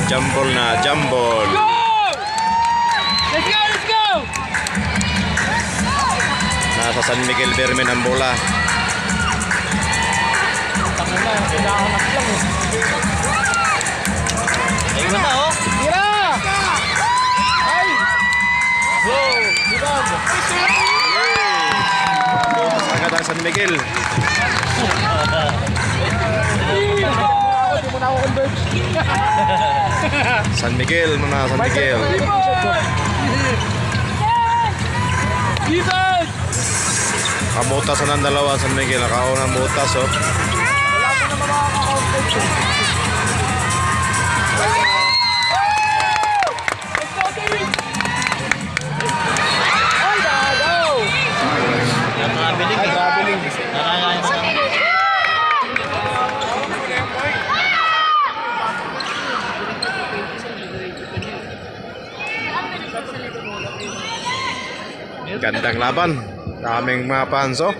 Jambol na, jambol. Let's go, let's go! Nasa San Miguel Bermen ang bola. Tangin na, hinahanap lang eh. Ayun na oh. Tira! Ay! Go! Libag! Butas agad ang San Miguel. Hindi mo na ako convert. San Miguel muna, San Miguel. Libag! Kamutas na ng dalawa, San Miguel. Nakaunang butas, oh. Wala ko na makaka-convert. Let's go, David! Ay, dagaw! Nakabiling. Ay, traveling. Nakakain sa Gandang laban. Daming mga fans, oh.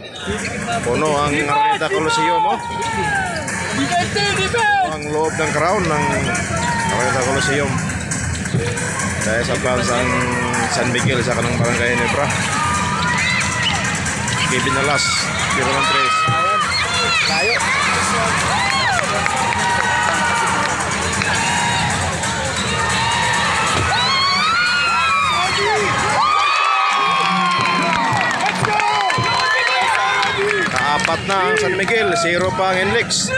Puno ang Araneta Coliseum, oh. Defense, defense! Ang loob ng crown ng Araneta Coliseum. Dahil sa fans ang San Miguel sa kanang Barangay Nebra. Kevin Alas, Biro ng Tres. Layo. Kaapat na ang San Miguel, 0 pa ang Enlix.